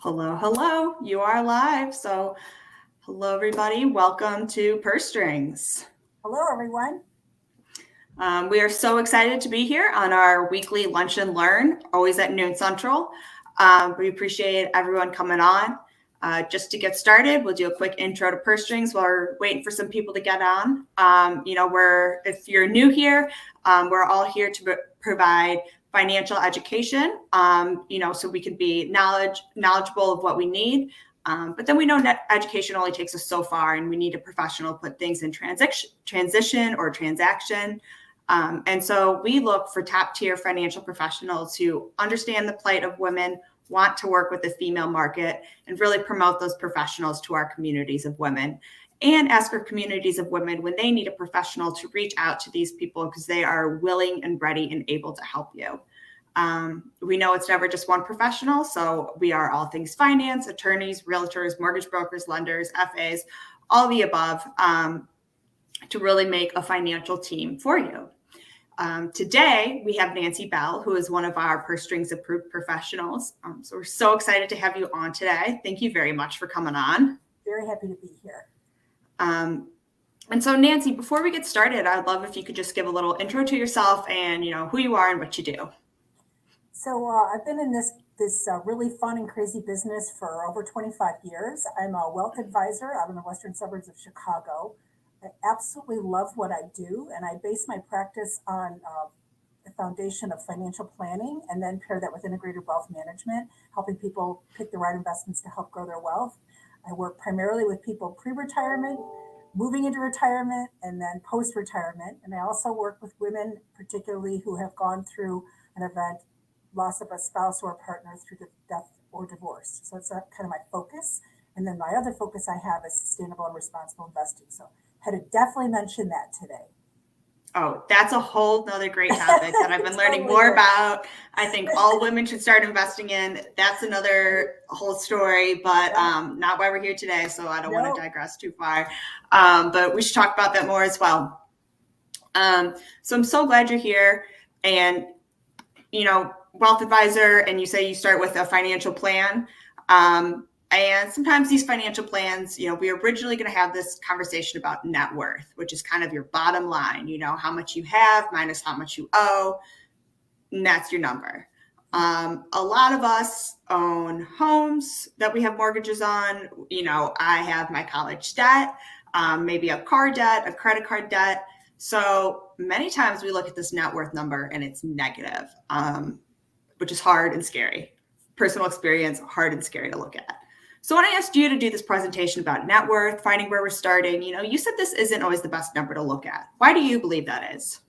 Hello, hello. You are live. Hello, everybody. Welcome to Purse Strings. Hello, everyone. We are so excited to be here on our weekly Lunch and Learn, always at noon central. We appreciate everyone coming on. Just to get started, we'll do a quick intro to Purse Strings while we're waiting for some people to get on. If you're new here, we're all here to provide financial education, so we can be knowledgeable of what we need. But then we know net education only takes us so far, and we need a professional to put things in transition or transaction. And so we look for top tier financial professionals who understand the plight of women, want to work with the female market, and really promote those professionals to our communities of women. And ask our communities of women when they need a professional to reach out to these people because they are willing and ready and able to help you. We know it's never just one professional, so we are all things finance, attorneys, realtors, mortgage brokers, lenders, FAs, all the above, to really make a financial team for you. Today, we have Nancy Bell, who is one of our Purse Strings approved professionals. So we're so excited to have you on today. Thank you very much for coming on. Very happy to be here. And so, Nancy, before we get started, I'd love if you could just give a little intro to yourself and who you are and what you do. So I've been in this really fun and crazy business for over 25 years. I'm a wealth advisor out in the western suburbs of Chicago. I absolutely love what I do, and I base my practice on the foundation of financial planning and then pair that with integrated wealth management, helping people pick the right investments to help grow their wealth. I work primarily with people pre-retirement, moving into retirement, and then post-retirement. And I also work with women, particularly who have gone through an event, loss of a spouse or a partner through the death or divorce. So it's kind of my focus. And then my other focus I have is sustainable and responsible investing. So had to definitely mention that today. Oh, that's a whole nother great topic that I've been learning more about. I think all women should start investing in. That's another whole story, but not why we're here today. So I don't want to digress too far. But we should talk about that more as well. So I'm so glad you're here. And, wealth advisor, and you say you start with a financial plan. And sometimes these financial plans, we are originally going to have this conversation about net worth, which is kind of your bottom line, how much you have minus how much you owe, and that's your number. A lot of us own homes that we have mortgages on. I have my college debt, maybe a car debt, a credit card debt. So many times we look at this net worth number and it's negative, which is hard and scary. Personal experience, hard and scary to look at. So when I asked you to do this presentation about net worth, finding where we're starting, you said this isn't always the best number to look at. Why do you believe that is?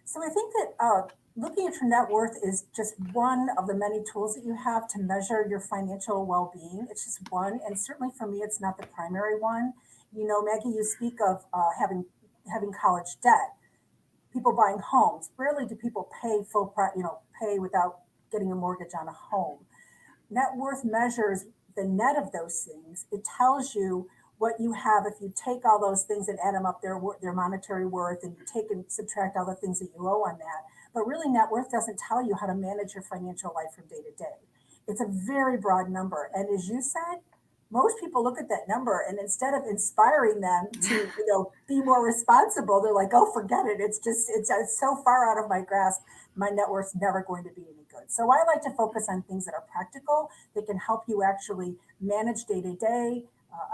So I think that looking at your net worth is just one of the many tools that you have to measure your financial well-being. It's just one, and certainly for me, it's not the primary one. Maggie, you speak of having college debt, people buying homes. Rarely do people pay pay without getting a mortgage on a home. Net worth measures the net of those things. It tells you what you have if you take all those things and add them up, their monetary worth, and you take and subtract all the things that you owe on that. But really, net worth doesn't tell you how to manage your financial life from day to day. It's a very broad number, and as you said, most people look at that number and instead of inspiring them to be more responsible, they're like, oh, forget it. It's so far out of my grasp. My net worth's never going to be any good. So I like to focus on things that are practical, that can help you actually manage day to day.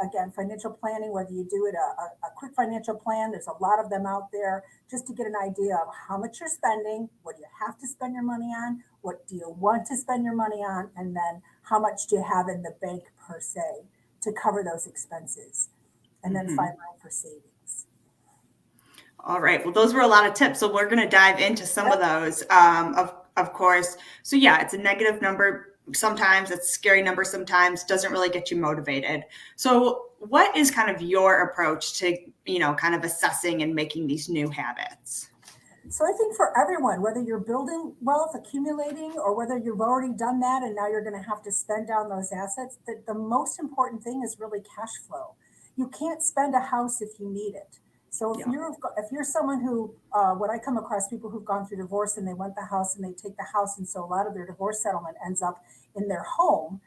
Again, financial planning, whether you do it a quick financial plan, there's a lot of them out there, just to get an idea of how much you're spending, what do you have to spend your money on, what do you want to spend your money on, and then how much do you have in the bank per se to cover those expenses, and then find room for savings. All right. Well, those were a lot of tips. So we're going to dive into some of those, of course. So yeah, it's a negative number. Sometimes it's a scary number, sometimes doesn't really get you motivated. So what is kind of your approach to, kind of assessing and making these new habits? So I think for everyone, whether you're building wealth, accumulating, or whether you've already done that and now you're going to have to spend down those assets, the most important thing is really cash flow. You can't spend a house if you need it. So if you're someone who, when I come across people who've gone through divorce and they want the house and they take the house, and so a lot of their divorce settlement ends up in their home,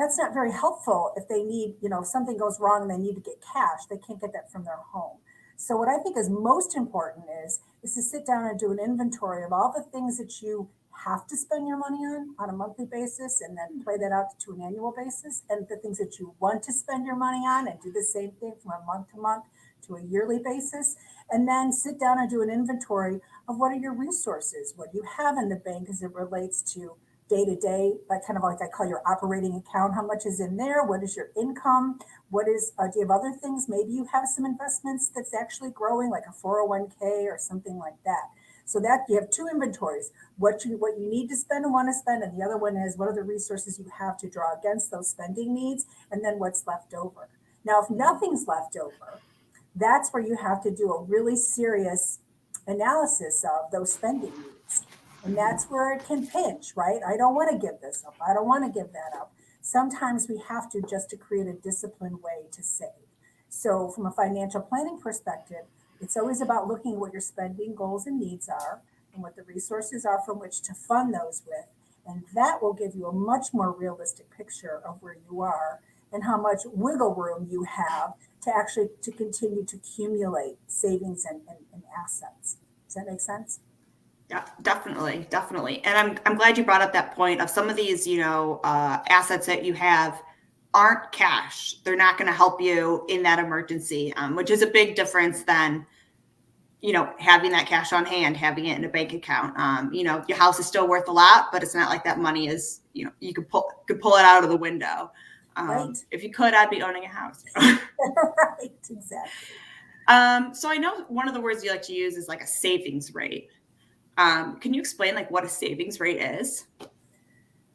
that's not very helpful if they need, if something goes wrong and they need to get cash, they can't get that from their home. So what I think is most important is to sit down and do an inventory of all the things that you have to spend your money on a monthly basis, and then play that out to an annual basis, and the things that you want to spend your money on, and do the same thing from a month to month to a yearly basis. And then sit down and do an inventory of what are your resources, what you have in the bank as it relates to day to day, like kind of like I call your operating account, how much is in there, what is your income, what is, do you have other things? Maybe you have some investments that's actually growing, like a 401k or something like that. So that you have two inventories, what you need to spend and want to spend, and the other one is what are the resources you have to draw against those spending needs, and then what's left over. Now, if nothing's left over, that's where you have to do a really serious analysis of those spending needs. And that's where it can pinch, right? I don't want to give this up. I don't want to give that up. Sometimes we have to, just to create a disciplined way to save. So, from a financial planning perspective, it's always about looking at what your spending goals and needs are and what the resources are from which to fund those with. And that will give you a much more realistic picture of where you are and how much wiggle room you have to actually to continue to accumulate savings and assets. Does that make sense? Yeah, definitely, definitely. And I'm glad you brought up that point of some of these, assets that you have aren't cash. They're not going to help you in that emergency, which is a big difference than, having that cash on hand, having it in a bank account. Your house is still worth a lot, but it's not like that money is, you could pull it out of the window. Right. If you could, I'd be owning a house. Right, exactly. So I know one of the words you like to use is like a savings rate. Can you explain like what a savings rate is?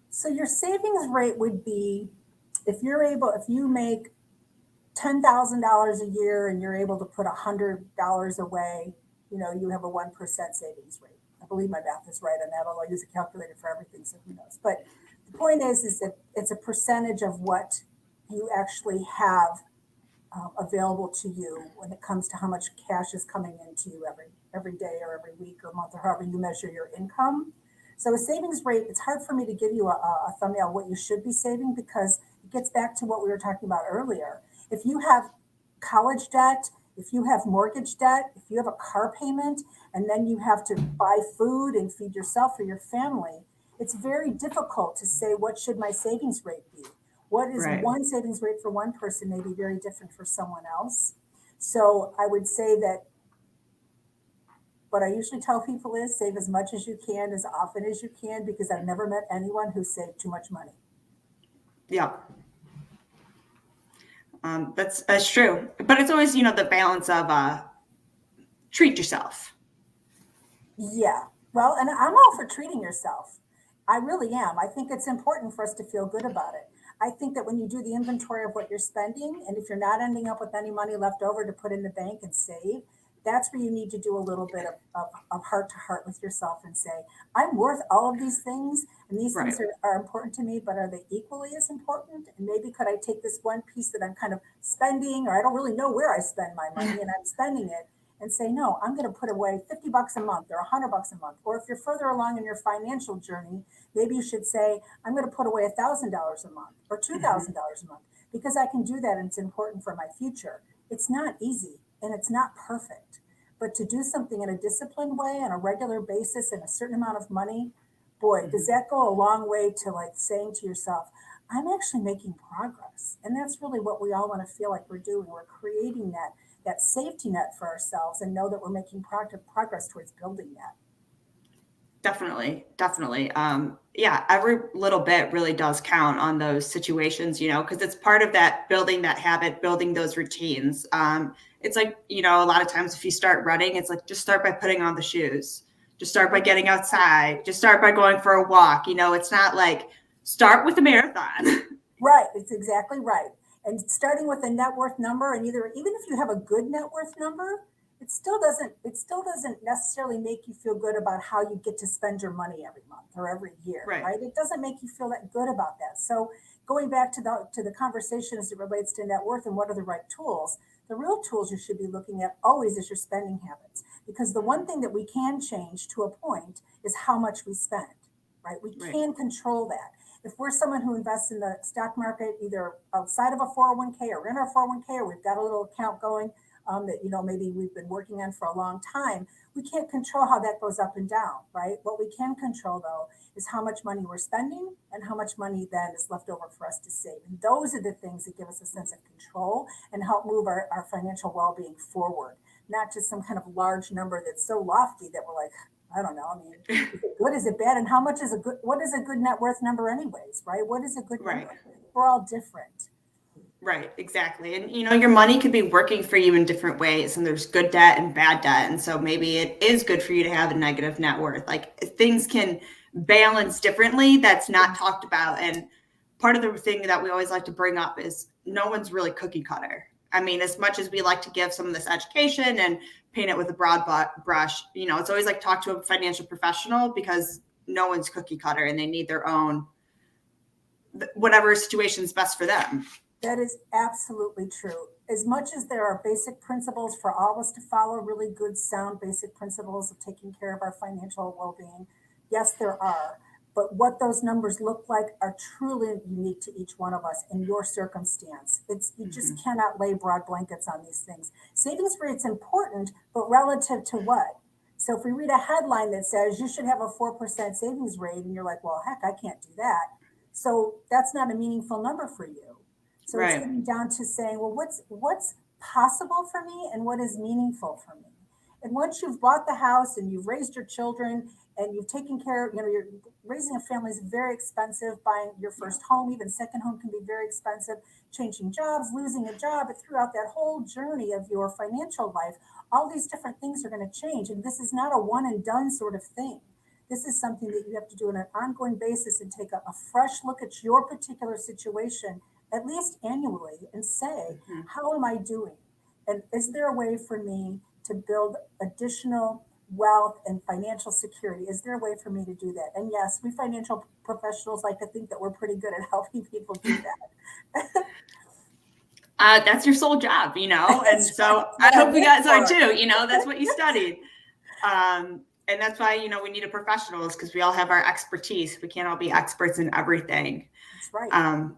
So your savings rate would be if you make $10,000 a year and you're able to put $100 away, you have a 1% savings rate. I believe my math is right on that, although I use a calculator for everything, so who knows. But the point is that it's a percentage of what you actually have available to you when it comes to how much cash is coming into you every day or every week or month or however you measure your income. So a savings rate, it's hard for me to give you a thumbnail what you should be saving because it gets back to what we were talking about earlier. If you have college debt, if you have mortgage debt, if you have a car payment, and then you have to buy food and feed yourself or your family, it's very difficult to say what should my savings rate be. What is Right. one savings rate for one person may be very different for someone else. So I would say that what I usually tell people is save as much as you can, as often as you can, because I've never met anyone who saved too much money. Yeah. That's true. But it's always, the balance of treat yourself. Yeah. Well, and I'm all for treating yourself. I really am. I think it's important for us to feel good about it. I think that when you do the inventory of what you're spending, and if you're not ending up with any money left over to put in the bank and save, that's where you need to do a little bit of heart to heart with yourself and say, I'm worth all of these things, and these Right. things are important to me, but are they equally as important? And maybe could I take this one piece that I'm kind of spending, or I don't really know where I spend my money, and I'm spending it, and say, no, I'm going to put away $50 a month or $100 a month. Or if you're further along in your financial journey, maybe you should say, I'm going to put away $1,000 a month or $2,000 a month because I can do that and it's important for my future. It's not easy and it's not perfect, but to do something in a disciplined way on a regular basis and a certain amount of money, boy, does that go a long way to like saying to yourself, I'm actually making progress. And that's really what we all want to feel like we're doing. We're creating that safety net for ourselves and know that we're making progress towards building that. Definitely, definitely. Yeah, every little bit really does count on those situations, because it's part of that building that habit, building those routines. It's like, a lot of times if you start running, it's like just start by putting on the shoes, just start by getting outside, just start by going for a walk. It's not like start with a marathon. Right, it's exactly right. And starting with a net worth number, and even if you have a good net worth number, it still doesn't necessarily make you feel good about how you get to spend your money every month or every year, Right. right? It doesn't make you feel that good about that. So going back to the conversation as it relates to net worth and what are the right tools, the real tools you should be looking at always is your spending habits. Because the one thing that we can change to a point is how much we spend, right? We Right. can control that. If we're someone who invests in the stock market, either outside of a 401k or in our 401k, or we've got a little account going that, maybe we've been working on for a long time, we can't control how that goes up and down, right? What we can control, though, is how much money we're spending and how much money then is left over for us to save. And those are the things that give us a sense of control and help move our financial well-being forward, not just some kind of large number that's so lofty that we're like, I don't know. I mean, is it good? Is it bad? And what is a good net worth number anyways, right? What is a good Right. number? We're all different. Right, exactly. And your money could be working for you in different ways, and there's good debt and bad debt. And so maybe it is good for you to have a negative net worth. Like things can balance differently. That's not talked about. And part of the thing that we always like to bring up is no one's really cookie cutter. I mean, as much as we like to give some of this education and paint it with a broad brush, it's always like talk to a financial professional, because no one's cookie cutter and they need their own, whatever situation is best for them. That is absolutely true. As much as there are basic principles for all of us to follow, really good, sound, basic principles of taking care of our financial well-being, yes, there are. But what those numbers look like are truly unique to each one of us in your circumstance. You just cannot lay broad blankets on these things. Savings rate's important, but relative to what? So if we read a headline that says you should have a 4% savings rate, and you're like, well, heck, I can't do that. So that's not a meaningful number for you. So Right. It's getting down to saying, well, what's possible for me and what is meaningful for me? And once you've bought the house and you've raised your children and you've taken care of, you're raising a family is very expensive. Buying your first home, even second home, can be very expensive. Changing jobs, losing a job, but throughout that whole journey of your financial life, all these different things are going to change. And this is not a one and done sort of thing. This is something that you have to do on an ongoing basis and take a fresh look at your particular situation, at least annually, and say, how am I doing? And is there a way for me to build additional wealth and financial security? Is there a way for me to do that? And yes, we financial professionals like to think that we're pretty good at helping people do that. That's your sole job, and so I hope you guys are too. That's what you studied. And that's why, we need a professionals, because we all have our expertise. We can't all be experts in everything. That's right.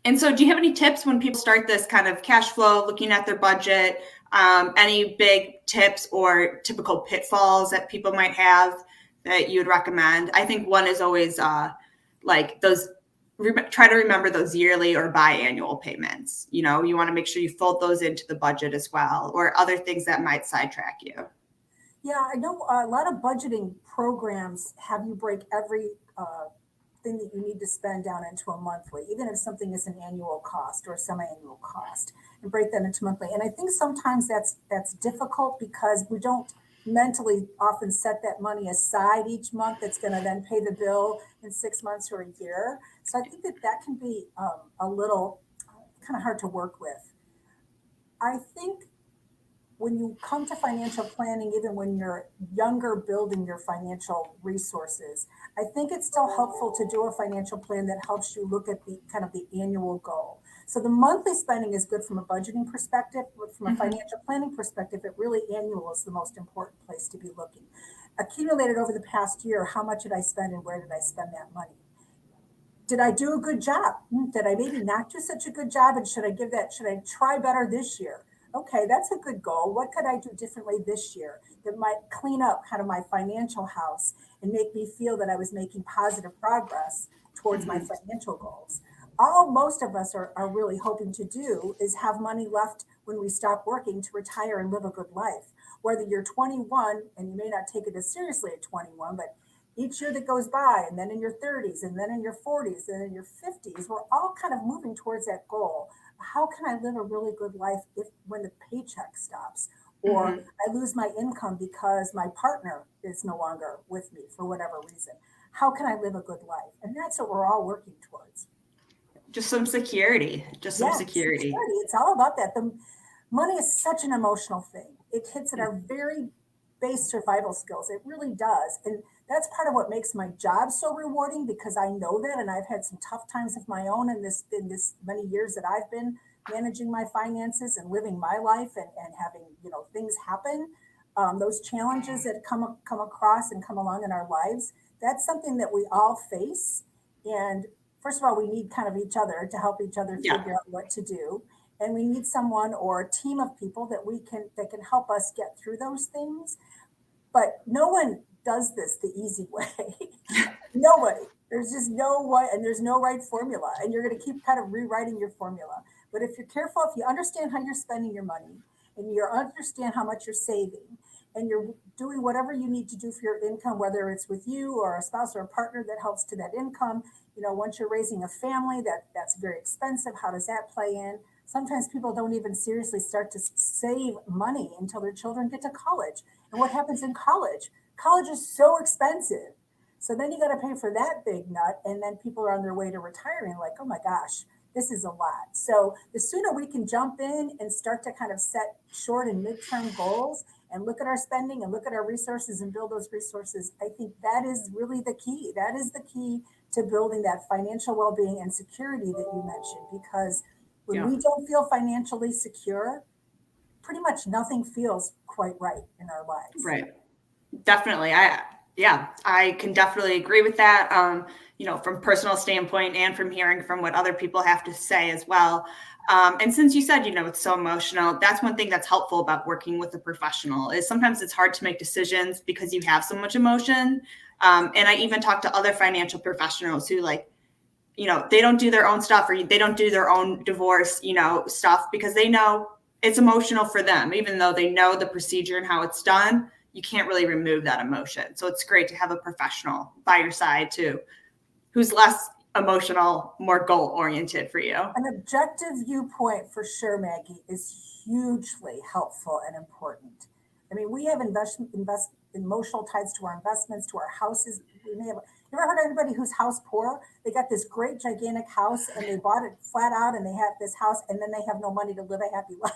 And so do you have any tips when people start this kind of cash flow, looking at their budget, any big tips or typical pitfalls that people might have that you would recommend? I think one is always like those, try to remember those yearly or biannual payments. You want to make sure you fold those into the budget as well, or other things that might sidetrack you. Yeah, I know a lot of budgeting programs have you break every thing that you need to spend down into a monthly, even if something is an annual cost or a semi-annual cost, and break that into monthly. And I think sometimes that's difficult because we don't mentally often set that money aside each month that's going to then pay the bill in 6 months or a year. So I think that can be a little kind of hard to work with. I think when you come to financial planning, even when you're younger, building your financial resources, I think it's still helpful to do a financial plan that helps you look at the kind of the annual goal. So the monthly spending is good from a budgeting perspective, but from a financial planning perspective, it really annual is the most important place to be looking. Accumulated over the past year, how much did I spend and where did I spend that money? Did I do a good job? Did I maybe not do such a good job? And should I try better this year? Okay, that's a good goal. What could I do differently this year that might clean up kind of my financial house and make me feel that I was making positive progress towards my financial goals? All most of us are really hoping to do is have money left when we stop working to retire and live a good life. Whether you're 21 and you may not take it as seriously at 21, but each year that goes by, and then in your 30s, and then in your 40s, and in your 50s, we're all kind of moving towards that goal. How can I live a really good life when the paycheck stops, or I lose my income because my partner is no longer with me for whatever reason? How can I live a good life? And that's what we're all working towards. Just some security. Some security. It's all about that. The money is such an emotional thing. It hits at our very base survival skills. It really does. And that's part of what makes my job so rewarding, because I know that, and I've had some tough times of my own in this many years that I've been managing my finances and living my life and having things happen. Those challenges that come across and come along in our lives, that's something that we all face. And first of all, we need kind of each other to help each other Yeah. figure out what to do. And we need someone or a team of people that can help us get through those things. But no one does this the easy way. Nobody. There's just no way, and there's no right formula. And you're going to keep kind of rewriting your formula. But if you're careful, if you understand how you're spending your money and you understand how much you're saving and you're doing whatever you need to do for your income, whether it's with you or a spouse or a partner that helps to that income, once you're raising a family, that's very expensive. How does that play in? Sometimes people don't even seriously start to save money until their children get to college. And what happens in college? College is so expensive. So then you got to pay for that big nut. And then people are on their way to retiring, like, oh my gosh, this is a lot. So the sooner we can jump in and start to kind of set short and midterm goals and look at our spending and look at our resources and build those resources, I think that is really the key. That is the key to building that financial well-being and security that you mentioned. Because when we don't feel financially secure, pretty much nothing feels quite right in our lives. Right. Definitely. I can definitely agree with that. From personal standpoint and from hearing from what other people have to say as well. And since you said, it's so emotional, that's one thing that's helpful about working with a professional is sometimes it's hard to make decisions because you have so much emotion. And I even talk to other financial professionals who they don't do their own stuff or they don't do their own divorce, stuff because they know it's emotional for them, even though they know the procedure and how it's done. You can't really remove that emotion. So it's great to have a professional by your side too, who's less emotional, more goal oriented for you. An objective viewpoint for sure, Maggie, is hugely helpful and important. I mean, we have emotional ties to our investments, to our houses. You ever heard of anybody who's house poor? They got this great gigantic house and they bought it flat out and they have this house and then they have no money to live a happy life.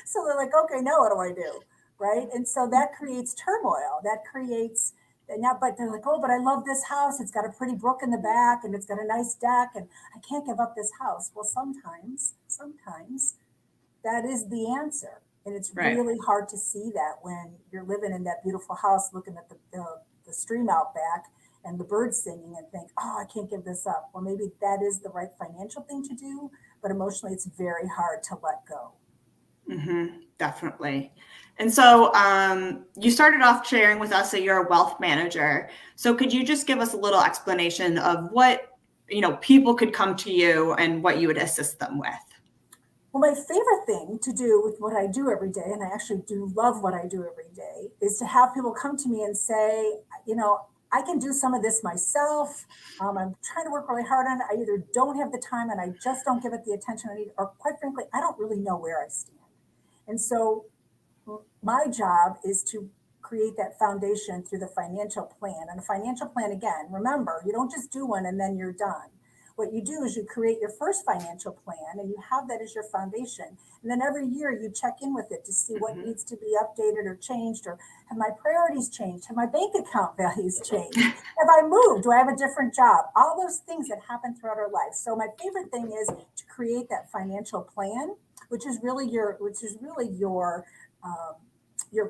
So they're like, okay, now what do I do? Right. And so that creates turmoil. That creates now, but they're like, oh, but I love this house. It's got a pretty brook in the back and it's got a nice deck and I can't give up this house. Well, sometimes that is the answer. And it's really hard to see that when you're living in that beautiful house, looking at the stream out back and the birds singing and think, oh, I can't give this up. Well, maybe that is the right financial thing to do, but emotionally it's very hard to let go. Mm-hmm, definitely. And so you started off sharing with us that you're a wealth manager. So could you just give us a little explanation of what, people could come to you and what you would assist them with? Well, my favorite thing to do with what I do every day, and I actually do love what I do every day, is to have people come to me and say, I can do some of this myself. I'm trying to work really hard on it. I either don't have the time and I just don't give it the attention I need, or quite frankly, I don't really know where I stand. And so my job is to create that foundation through the financial plan. And a financial plan, again, remember, you don't just do one and then you're done. What you do is you create your first financial plan and you have that as your foundation. And then every year you check in with it to see what needs to be updated or changed, or have my priorities changed? Have my bank account values changed? Have I moved? Do I have a different job? All those things that happen throughout our life. So my favorite thing is to create that financial plan, which is really your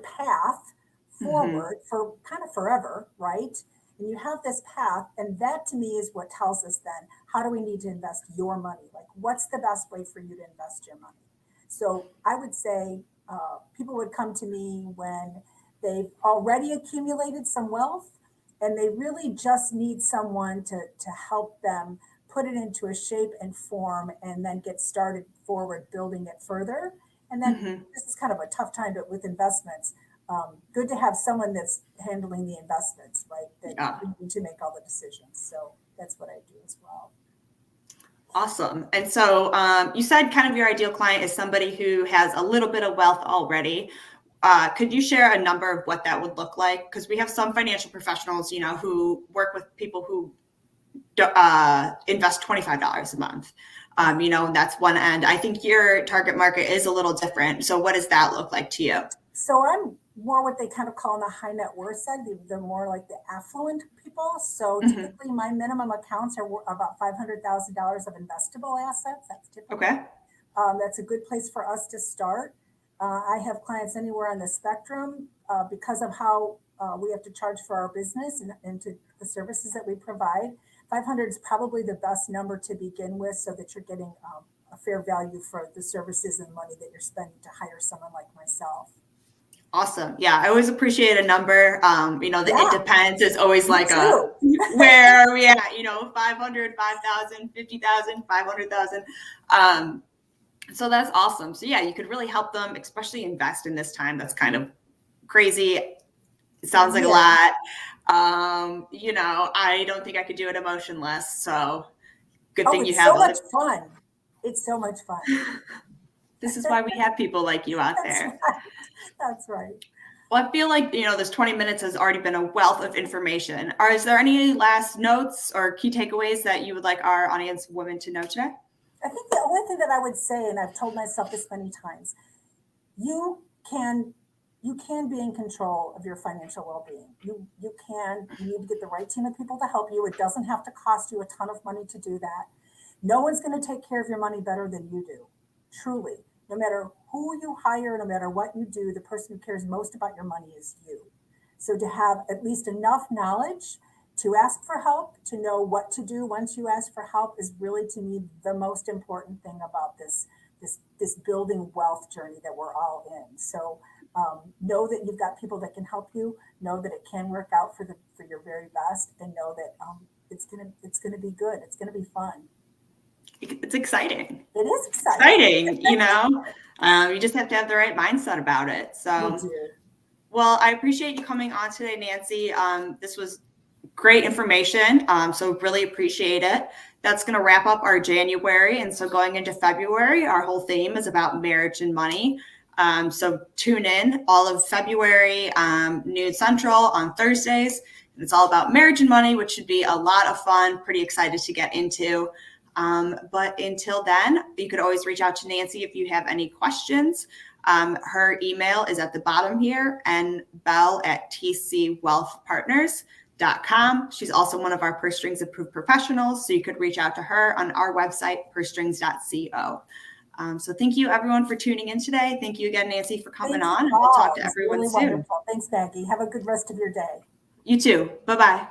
path forward for kind of forever, right? And you have this path, and that to me is what tells us then how do we need to invest your money? Like, what's the best way for you to invest your money? So I would say people would come to me when they've already accumulated some wealth and they really just need someone to help them put it into a shape and form and then get started forward building it further. And then this is kind of a tough time with investments. Good to have someone that's handling the investments, right? That you need to make all the decisions. So that's what I do as well. Awesome. And so you said kind of your ideal client is somebody who has a little bit of wealth already. Could you share a number of what that would look like? Because we have some financial professionals, who work with people who invest $25 a month. And that's one end. I think your target market is a little different. So what does that look like to you? So I'm more what they kind of call on the high net worth side. They're more like the affluent people. So typically my minimum accounts are about $500,000 of investable assets. That's typical. Okay. That's a good place for us to start. I have clients anywhere on the spectrum because of how we have to charge for our business and to the services that we provide. 500 is probably the best number to begin with so that you're getting a fair value for the services and money that you're spending to hire someone like myself. Awesome. Yeah, I always appreciate a number. It depends is always like too. Where are we at? 500, 5,000, 50,000, 500,000. So that's awesome. So yeah, you could really help them, especially invest in this time. That's kind of crazy. It sounds like a lot. I don't think I could do it emotionless. So good thing you have. It's so much fun. It's so much fun. This is why we have people like you out there. Right. That's right. Well, I feel like, this 20 minutes has already been a wealth of information. Is there any last notes or key takeaways that you would like our audience women to know today? I think the only thing that I would say, and I've told myself this many times, you can be in control of your financial well-being. You need to get the right team of people to help you. It doesn't have to cost you a ton of money to do that. No one's going to take care of your money better than you do. Truly. No matter who you hire, no matter what you do, the person who cares most about your money is you. So to have at least enough knowledge to ask for help, to know what to do once you ask for help is really, to me, the most important thing about this building wealth journey that we're all in. So know that you've got people that can help you, know that it can work out for your very best, and know that it's gonna be good. It's gonna be fun. It's exciting. It is exciting. You just have to have the right mindset about it. So, well, I appreciate you coming on today, Nancy. This was great information. So really appreciate it. That's going to wrap up our January. And so going into February, our whole theme is about marriage and money. So tune in all of February, noon Central on Thursdays. It's all about marriage and money, which should be a lot of fun. Pretty excited to get into. But until then, you could always reach out to Nancy if you have any questions. Her email is at the bottom here, and bell@tcwealthpartners.com. She's also one of our Purse Strings approved professionals, so you could reach out to her on our website, pursestrings.co. So thank you, everyone, for tuning in today. Thank you again, Nancy, for coming on. We'll talk to everyone soon. Wonderful. Thanks, Maggie. Have a good rest of your day. You too. Bye-bye.